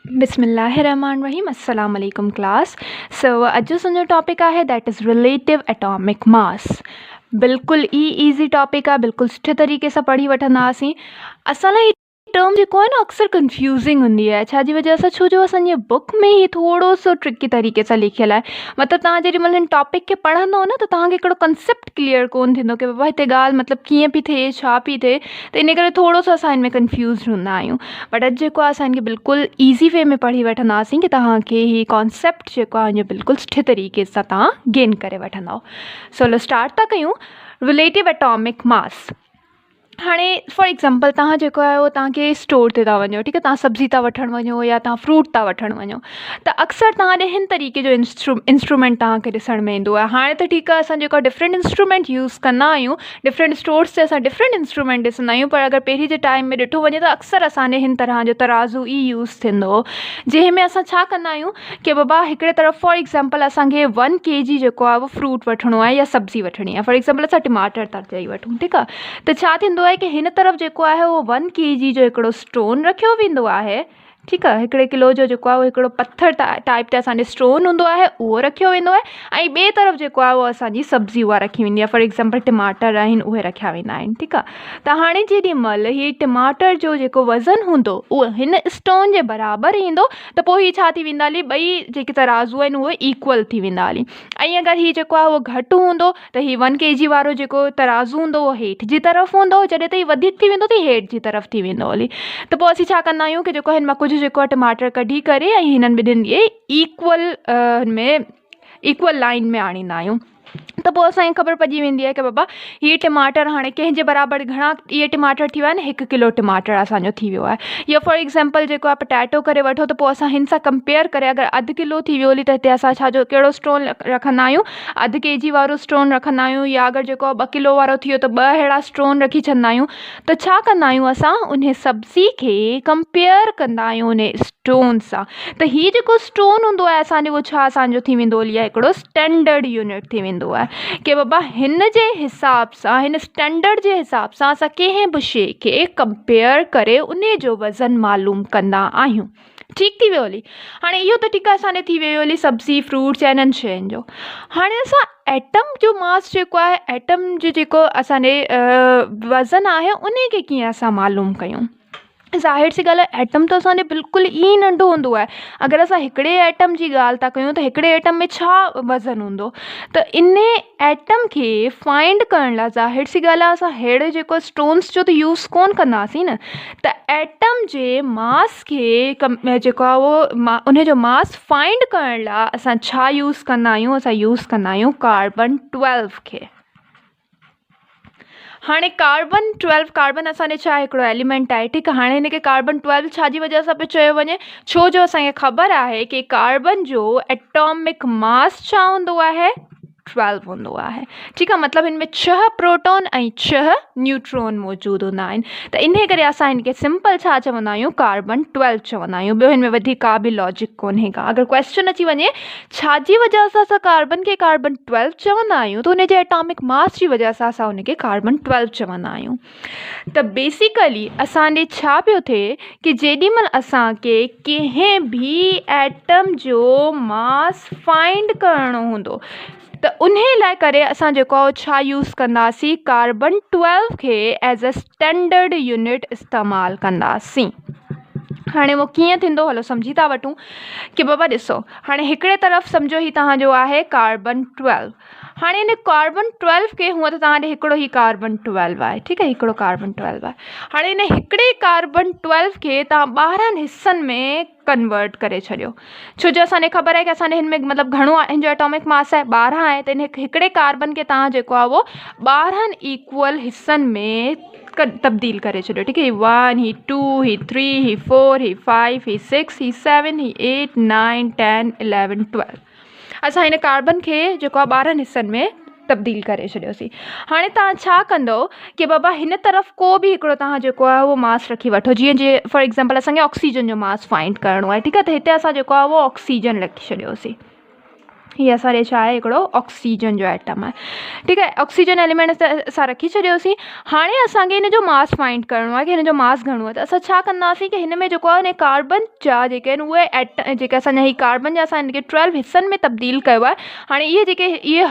बिस्मिल्लाहिर्रहमानिर्रहीम अस्सलाम वालेकुम क्लास। सो अॼु असांजो टॉपिक आहे that is relative atomic mass. बिल्कुलु ईज़ी टॉपिक आहे, बिल्कुलु सुठे तरीक़े सां पढ़ी वठंदासीं। असां लाइ टर्म जेको आहे न अक्सर कंफ्यूजिंग हूंदी आहे, छाजी वजह सां, छो जो असांजे बुक में ही थोरो सो ट्रिकी तरीक़े सां लिखियलु आहे। मतिलबु तव्हां जेॾी महिल हिन टॉपिक खे पढ़ंदव न त तव्हांखे हिकिड़ो कंसेप्ट क्लियर कोन थींदो की बाबा हिते ॻाल्हि मतिलबु कीअं पई थिए, छा पई थिए। त इन करे थोरो सो असां हिन में कंफ्यूज़ हूंदा आहियूं। बट अॼु जेको आहे असां हिनखे बिल्कुलु ईज़ी वे में पढ़ी वठंदासीं कि तव्हांखे ही कॉन्सेप्ट जेको आहे बिल्कुलु सुठे तरीक़े सां तव्हां गेन करे वठंदव। सो स्टार्ट था कयूं। Relative atomic mass. हाणे फॉर एग्ज़ाम्पल तव्हां जेको आहे उहो तव्हांखे स्टोर ते था वञो, ठीकु आहे, तव्हां सब्जी था वठणु वञो या तव्हां फ्रूट था वठणु वञो, त अक्सर तव्हां ॾे हिन तरीक़े जो इंस्ट्रूमेंट तव्हांखे ॾिसण में ईंदो आहे। हाणे त ठीकु आहे, असां जेको डिफरेंट इंस्ट्रूमेंट यूज़ कंदा आहियूं, डिफरेंट स्टोर्स ते असां डिफरेंट इंस्ट्रूमेंट ॾिसंदा आहियूं, पर अगरि पहिरीं जे टाइम में ॾिठो वञे त अक्सर असांजे हिन तरह जो तराज़ू ई यूज़ थींदो हो, जंहिंमें असां छा कंदा आहियूं की बाबा हिकिड़े तरफ़ फॉर एग्ज़ाम्पल असांखे 1 kg जेको आहे उहो फ्रूट वठिणो आहे या सब्जी वठिणी आहे। फॉर एग्ज़ाम्पल असां टमाटर था चई वठूं, ठीकु आहे, त छा थींदो आहे की हिन तरफ़ जेको आहे उहो 1 kg जो हिकिड़ो स्टोन रखियो वेंदो आहे, ठीकु आहे, 1 किलो जो जेको आहे उहो हिकिड़ो पत्थर टाइप ते असांजो स्टोन हूंदो आहे, उहो रखियो वेंदो आहे, ऐं ॿिए तरफ़ जेको आहे उहो असांजी सब्जी उहा रखी वेंदी आहे। फॉर एग्ज़ाम्पल टमाटर आहिनि, उहे रखिया वेंदा आहिनि, ठीकु आहे। त हाणे जेॾी महिल हीअ टमाटर जो जेको वज़न हूंदो उहो हिन स्टोन जे बराबरि ईंदो, त पोइ हीअ छा थी वेंदा हली, ॿई जेके तराज़ू आहिनि उहे इक्वल थी वेंदा हली। ऐं अगरि हीअ जेको आहे उहो घटि हूंदो त हीअ 1 kg वारो जेको तराज़ू हूंदो उहो हेठि जी तरफ़ हूंदो, जॾहिं त हीअ वधीक थी वेंदो त हेठि जी तरफ़ थी वेंदो हली। त पोइ असीं छा कंदा आहियूं की जेको हिन मां कुझु जेको आहे टमाटर कढी करे ऐं हिननि ॿिन्हिनि खे इक्वल लाइन में आणींदा आहियूं। त पोइ असांखे ख़बर पइजी वेंदी आहे की बाबा हीअ टमाटर हाणे कंहिंजे बराबरि घणा इहे टमाटर थी विया आहिनि, 1 किलो टमाटर असांजो थी वियो आहे। या फॉर एग्ज़ाम्पल जेको आहे पटैटो करे वठो, त पोइ असां हिन सां कंपेयर करे अगरि 1/2 किलो थी वियो हली त हिते असां छाजो कहिड़ो स्टोन रखंदा आहियूं, 1/2 kg वारो स्टोन रखंदा आहियूं। या अगरि जेको 2 किलो वारो थी वियो त 2 अहिड़ा स्टोन रखी छॾंदा आहियूं। त छा कंदा आहियूं, असां उन सब्ज़ी खे कंपेयर कंदा आहियूं उन स्टोन सां। त हीअ जेको स्टोन हूंदो आहे असांजो, उहो छा असांजो थी वेंदो हली आहे, हिकिड़ो स्टैंडर्ड यूनिट थी वेंदो आहे कि बाबा हिन जे हिसाब सां, हिन स्टैंडर्ड जे हिसाब सां असां कंहिं बि शइ खे कंपेयर करे उन जो वज़न मालूम कंदा आहियूं। ठीकु थी वियो हली। हाणे इहो त ठीकु आहे, असांजे थी वियो हली सब्ज़ी फ्रूट्स या इन्हनि शयुनि जो। हाणे असां एटम जो मास जेको आहे, एटम जो जेको असांजे वज़न आहे उन खे कीअं असां मालूम कयूं। ज़ाहिर सी ॻाल्हि आहे, एटम त असांजो बिल्कुलु ई नंढो हूंदो आहे। अगरि असां हिकिड़े एटम जी ॻाल्हि था कयूं त हिकिड़े एटम में छा वज़न हूंदो, त इन एटम खे फाइंड करण लाइ ज़ाहिर सी ॻाल्हि आहे असां अहिड़े जेको स्टोन्स जो त यूज़ कोन कंदासीं न। त एटम जे मास खे जेको आहे उहो उन जो मास फाइंड करण लाइ असां छा यूज़ कंदा आहियूं, असां यूज़ कंदा आहियूं कार्बन 12 खे। हाणे कार्बन 12, कार्बन असांजे छा हिकिड़ो एलिमेंट आहे, ठीकु आहे। हाणे हिनखे कार्बन 12 छाजी वजह सां पियो चयो वञे, छो जो असांखे ख़बर आहे कि कार्बन जो एटॉमिक मास छा हूंदो आहे, 12 हूंदो आहे, ठीकु आहे। मतिलबु हिन में 6 प्रोटॉन ऐं 6 न्यूट्रॉन मौजूदु हूंदा आहिनि। त इन करे असां हिनखे सिंपल छा चवंदा आहियूं, कार्बन 12 चवंदा आहियूं। ॿियो हिन में वधीक का बि लॉजिक कोन्हे का। अगरि क्वेश्चन अची वञे छाजी वजह सां असां कार्बन खे कार्बन 12 चवंदा आहियूं, त हुनजे एटॉमिक मास जी वजह सां असां हुनखे कार्बन 12 चवंदा आहियूं। त बेसिकली असांजे छा पियो थिए कि जेॾी महिल असांखे कंहिं बि एटम जो मास फाइंड करणो हूंदो त उन लाइ करे असां जेको आहे छा यूज़ कंदासीं, कार्बन 12 खे एज़ अ स्टैंडर्ड यूनिट इस्तेमालु कंदासीं। हाणे उहो कीअं थींदो, हलो सम्झी था वठूं कि बाबा ॾिसो, हाणे हिकिड़े तरफ़ सम्झो ही तव्हांजो आहे कार्बन 12। हाणे हिन कार्बन 12 खे, हूअं त तव्हां ॾे हिकिड़ो ही कार्बन 12 आहे, ठीकु आहे, हिकिड़ो कार्बन 12 आहे। हाणे हिन हिकिड़े कार्बन 12 खे तव्हां 12 हिस्सनि में कन्वर्ट करे छॾियो, छो जो असांखे ख़बर आहे कि असांजे हिन में मतिलबु घणो आहे, हिन जो एटॉमिक मास आहे 12 आहे। त हिन हिकिड़े कार्बन खे तव्हां जेको आहे उहो 12 इक्वल हिस्सनि में तब्दील करे छॾियो, ठीकु आहे। 1 ही 2 ही 3 ही 4 ही 5 ही 6 ही 7 ही 8 9 10 11 12। असां हिन कार्बन खे जेको आहे 12 हिस्सनि में तब्दील करे छॾियोसीं। हाणे तव्हां छा कंदो कि बाबा हिन तरफ़ को बि हिकिड़ो तव्हां जेको आहे उहो मास रखी वठो, जीअं फॉर एग्ज़ाम्पल असांखे ऑक्सीजन जो मास फाइंड करिणो आहे, ठीकु आहे। त हिते असां जेको आहे उहो ऑक्सीजन लिखी छॾियोसीं। ये असांजे छा आहे हिकिड़ो ऑक्सीजन जो एटम आहे। ठीकु आहे, ऑक्सीजन एलिमेंट असां रखी छॾियोसीं। हाणे असांखे हिन जो मास फाइंड करिणो आहे कि हिन जो मास घणो आहे। त असां छा कंदासीं कि हिन में जेको आहे कार्बन जा जेके आहिनि उहे जेके असांजा ही कार्बन जा असां हिनखे 12 हिस्सनि में तब्दील कयो आहे। हाणे इहे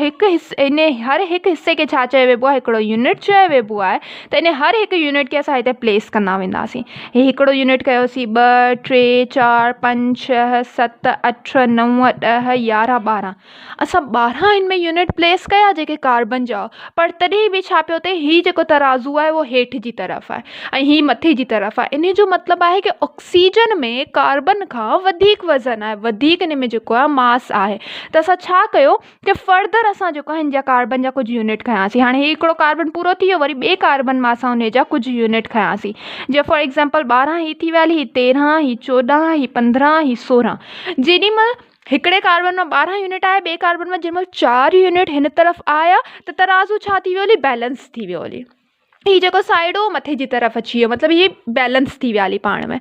हिकु इन हर हिकु हिस्से खे छा चयो वेंबो आहे, हिकिड़ो यूनिट चयो वेंबो आहे। त इन हर हिकु यूनिट खे असां हिते प्लेस कंदा वेंदासीं। ही हिकिड़ो यूनिट कयोसीं 2 3 4 5 6 7 8 9 10 11 12। असां 12 हिन में यूनिट प्लेस कया जेके कार्बन जा, पर तॾहिं बि छा पियो थिए, हीउ जेको तराज़ू आहे उहो हेठि जी तरफ़ आहे ऐं हीउ मथे जी तरफ़ आहे। इन जो मतिलबु आहे कि ऑक्सीजन में कार्बन खां वधीक वज़न आहे, वधीक इन में जेको आहे मास आहे। त असां छा कयो कि फर्दर असां जेको आहे हिन जा कार्बन जा कुझु यूनिट खयासीं। हाणे हीउ हिकिड़ो कार्बन पूरो थी वियो, वरी ॿिए कार्बन मां असां उन जा कुझु यूनिट खयासीं। जीअं फॉर एग्ज़ाम्पल 12 ही थी विया, ही 13, ही 14, ही 15, ही 16। जेॾीमहिल हिकिड़े कार्बन में 12 यूनिट आया, ॿिए कार्बन में जेॾीमहिल 4 यूनिट हिन तरफ़ आया त तराज़ू छा थी वियो हली, बैलेंस थी वियो हली। हीउ जेको साइड हो मथे जी तरफ़ अची वियो, मतिलबु इहे बैलेंस थी विया हली पाण में।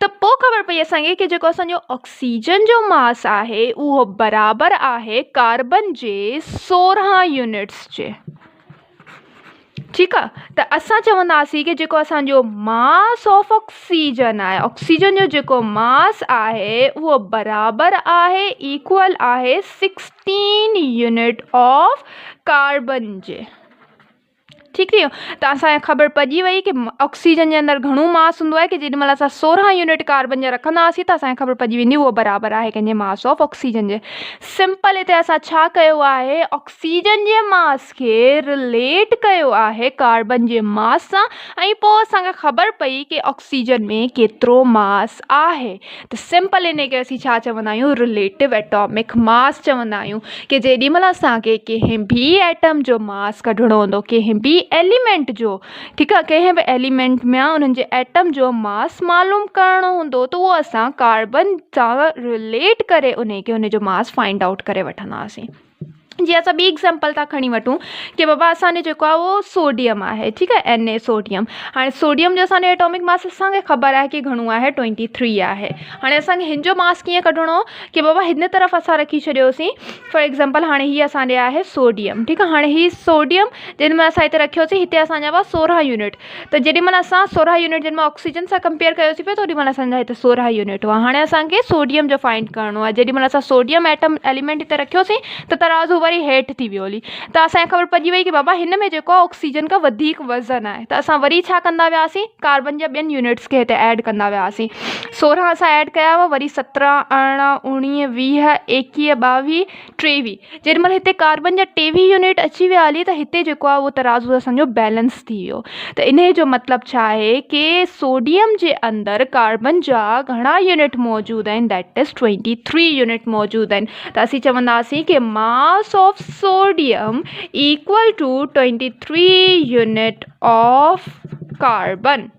त पोइ ख़बर पई असांखे कि जेको असांजो ऑक्सीजन जो मास आहे उहो बराबरि आहे कार्बन जे 16 यूनिट्स जे। ठीकु आहे, त असां चवंदासीं कि जेको असांजो मास ऑफ ऑक्सीजन आहे, ऑक्सीजन जो जेको मास आहे उहो बराबरि आहे, इक्वल आहे 16 यूनिट ऑफ कार्बन जे। ठीकु थी वियो, त असांखे ख़बर पइजी वई कि ऑक्सीजन जे अंदरि घणो मास हूंदो आहे कि जेॾीमहिल असां 16 यूनिट कार्बन जा रखंदासीं त असांखे ख़बर पइजी वेंदी उहो बराबरि आहे कंहिंजे mass of oxygen J. Simple हिते असां छा कयो आहे, ऑक्सीजन जे मास खे रिलेट कयो आहे कार्बन जे मास सां ऐं पोइ असांखे ख़बर पई कि ऑक्सीजन में केतिरो मास आहे। त सिंपल इन खे असीं छा चवंदा आहियूं, रिलेटिव एटॉमिक मास चवंदा आहियूं कि जेॾीमहिल असांखे कंहिं बि एटम जो मास कढणो हूंदो, कंहिं बि एलिमेंट जो, ठीकु आहे, कंहिं बि एलिमेंट में उन्हनि जे एटम जो मास मालूम करणो हूंदो त उहो असां कार्बन सां रिलेट करे उन जो मास फाइंड आउट करे वठंदासीं। जीअं असां ॿी एग्ज़ाम्पल था खणी वठूं कि बाबा असांजे जेको आहे उहो सोडियम आहे। ठीकु आहे, Na सोडियम। हाणे सोडियम जो असांजो एटॉमिक मास असांखे ख़बर आहे कि घणो आहे, 23 आहे। हाणे असांखे हिन जो मास कीअं कढणो कि बाबा हिन तरफ़ असां रखी छॾियोसीं। फॉर एग्ज़ाम्पल हाणे हीअ असांजे आहे सोडियम। ठीकु आहे, हाणे हीअ सोडियम जेॾीमहिल असां हिते रखियोसीं, हिते असांजा हुआ 16 यूनिट। त जेॾीमहिल असां 16 यूनिट जेॾीमहिल ऑक्सीजन सां कंपेयर कयोसीं पियो, तेॾीमहिल असांजा हिते 16 यूनिट हुआ। हाणे असांखे सोडियम जो फाइंड करिणो आहे। जेॾीमहिल असां सोडियम एटम एलिमेंट हिते रखियोसीं त तराज़ू वरी हेठि थी वियो हली। त असांखे ख़बर पइजी वई कि बाबा हिन में जेको ऑक्सीजन खां वधीक वज़न आहे। त असां वरी छा कंदा वियासीं, कार्बन जा ॿियनि यूनिट्स खे हिते ऐड कंदा वियासीं। 16 असां ऐड कया हुआ, वरी 17 18 19 20 21 22 23। जेॾीमहिल हिते कार्बन जा 23 यूनिट अची विया हली त हिते जेको आहे उहो तराज़ू असांजो बैलेंस थी वियो। त इन जो मतिलबु छा आहे कि सोडियम जे अंदरि कार्बन जा घणा यूनिट मौजूदु आहिनि, दैट इज़ 23 यूनिट मौजूदु आहिनि। त असीं चवंदासीं कि mass of sodium equal to 23 unit of carbon.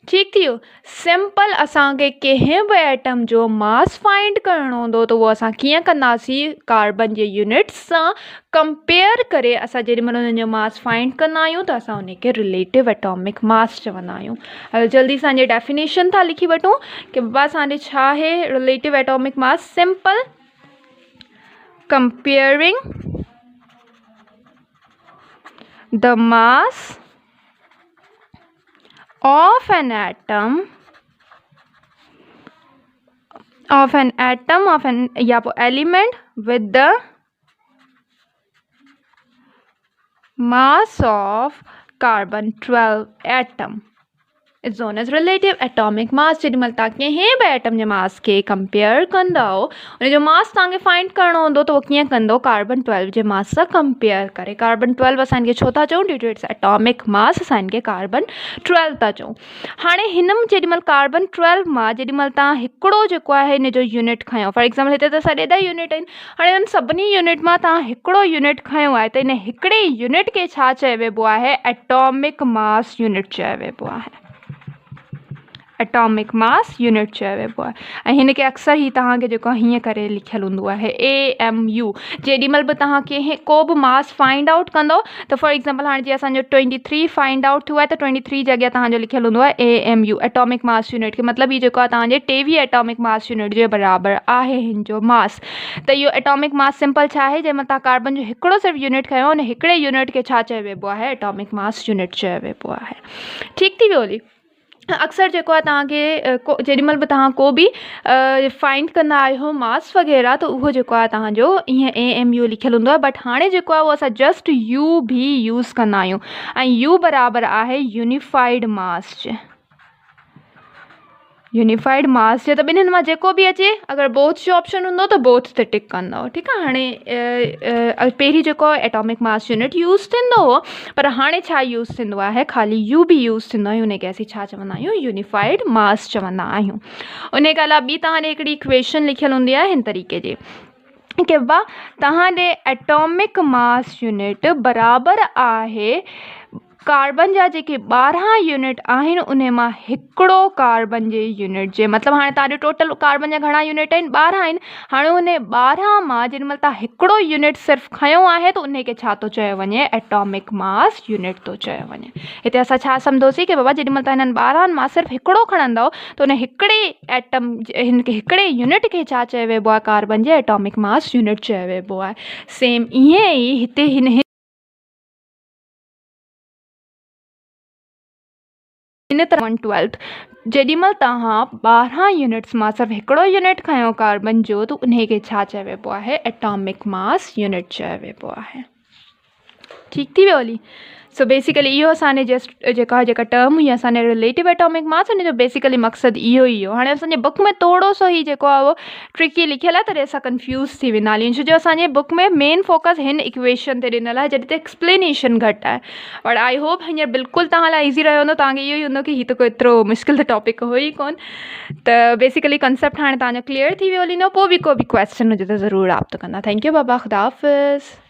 ठीकु थी वियो, सिंपल असांखे कंहिं बि एटम जो मास फाइंड करिणो हूंदो त उहो असां कीअं कंदासीं, कार्बन जे यूनिट्स सां कंपेयर करे असां जेॾीमहिल हुननि जो मास फाइंड कंदा आहियूं त असां उनखे रिलेटिव एटॉमिक मास चवंदा आहियूं। हलो जल्दी सां जे डेफिनेशन था लिखी वठूं कि बाबा असांजे छा आहे relative atomic mass. Simple comparing the mass of an atom of an element with the mass of carbon 12 atom is known as relative atomic mass। जेॾीमहिल तव्हां कंहिं बि एटम जे मास खे कंपेयर कंदव, उन जो मास तव्हांखे फाइंड करिणो हूंदो त उहो कीअं कंदो, कार्बन 12 जे मास सां कंपेयर करे। कार्बन 12 असां इनखे छो था चऊं, due to its atomic mass असां इनखे कार्बन 12 था चऊं। हाणे हिन में जेॾीमहिल कार्बन 12 मां जेॾीमहिल तव्हां हिकिड़ो जेको आहे हिन जो यूनिट खयो, फॉर एग्ज़ाम्पल हिते त असां 10 यूनिट आहिनि। हाणे हिननि सभिनी यूनिट मां तव्हां हिकिड़ो यूनिट खयो आहे त इन हिकिड़े यूनिट खे छा चयो वेंबो आहे, एटॉमिक मास यूनिट चयो वेंबो आहे। एटॉमिक मास यूनिट चयो वेंबो आहे। ऐं हिनखे अक्सर ई तव्हांखे जेको आहे हीअं करे लिखियलु हूंदो आहे AMU। जेॾीमहिल बि तव्हां कंहिं को बि मास फाइंड आउट कंदो त फॉर एग्ज़ाम्पल हाणे जीअं असांजो 23 फाइंड आउट थियो आहे त 23 जी अॻियां तव्हांजो लिखियलु हूंदो आहे AMU एटॉमिक मास यूनिट खे मतिलबु ही जेको आहे तव्हांजे 23 एटॉमिक मास यूनिट जे बराबरि आहे हिन जो मास। त इहो एटॉमिक मास सिंपल छा आहे, जंहिंमें तव्हां कार्बन जो हिकिड़ो सिर्फ़ु यूनिट खयो हुन हिकिड़े यूनिट खे छा चयो वेंबो आहे, एटॉमिक मास यूनिट चयो वेंबो आहे। ठीकु थी वियो हली। अक्सर जेको आहे तव्हांखे जेॾीमहिल बि तव्हां को बि फाइंड कंदा आहियो मास वग़ैरह त उहो जेको आहे तव्हांजो ईअं AMU लिखियलु हूंदो आहे। बट हाणे जेको आहे उहो असां जस्ट U भी यूज़ कंदा आहियूं ऐं U बराबरि आहे यूनिफाइड मास जे। यूनिफाइड मास जे त ॿिन्हिनि मां जेको बि अचे अगरि बोथ जो ऑप्शन हूंदो त बोथ ते टिक कंदव। ठीकु आहे। हाणे पहिरीं जेको एटॉमिक मास यूनिट यूज़ थींदो हो पर हाणे छा यूज़ थींदो आहे, ख़ाली U भी यूज़ थींदो आहे। हुनखे असीं छा चवंदा आहियूं, यूनिफाइड मास चवंदा आहियूं। उन खां अलावा ॿी तव्हांजे हिकिड़ी इक्वेशन लिखियलु हूंदी आहे हिन तरीक़े जी कि वाह तव्हांजे एटॉमिक मास यूनिट बराबरि आहे कार्बन जा जेके 12 यूनिट आहिनि उन मां हिकिड़ो कार्बन जे यूनिट जे। मतिलबु हाणे तव्हांजो टोटल कार्बन जा घणा यूनिट आहिनि, 12 आहिनि। हाणे उन 12 मां जेॾीमहिल तव्हां हिकिड़ो यूनिट सिर्फ़ु खयो आहे त उनखे छा थो चयो वञे, एटॉमिक मास यूनिट थो चयो वञे। हिते असां छा सम्झोसीं कि बाबा जेॾीमहिल तव्हां हिननि 12 मां सिर्फ़ु हिकिड़ो खणंदव त उन हिकिड़े एटम हिनखे हिकिड़े यूनिट खे छा चयो वेंबो आहे, कार्बन जे एटॉमिक मास यूनिट चयो वेंबो आहे। सेम ईअं ई हिते हिन 1/12 जेॾीमहिल तव्हां 12 यूनिट्स मां सिर्फ़ु हिकिड़ो यूनिट खयो कार्बन जो त उनखे छा चयो वेंबो आहे, एटॉमिक मास यूनिट चयो वेंबो आहे। ठीकु थी वियो हली। सो बेसिकली इहो असांजे जेका टर्म हुई असांजे रिलेटिव एटॉमिक मास हुन जो बेसिकली मक़सदु इहो ई हो। हाणे असांजे बुक में थोरो सो ई जेको आहे उहो ट्रिकी लिखियलु आहे तॾहिं असां कंफ्यूज़ थी वेंदा हली, छो जो असांजे बुक में मेन फोकस हिन इक्वेशन ते ॾिनल आहे जॾहिं ते एक्सप्लेनेशन घटि आहे। बट आई होप हींअर बिल्कुलु तव्हां लाइ ईज़ी रहियो हूंदो। तव्हांखे इहो ई हूंदो कि हीअ त कोई एतिरो मुश्किल त टॉपिक हो ई कोन। त बेसिकली कंसेप्ट हाणे तव्हांजो क्लियर थी वियो हली न। पोइ बि को बि क्वेश्चन हुजे त ज़रूरु राब्तो कंदा। थैंक यू बाबा, ख़ुदा हाफ़िज़।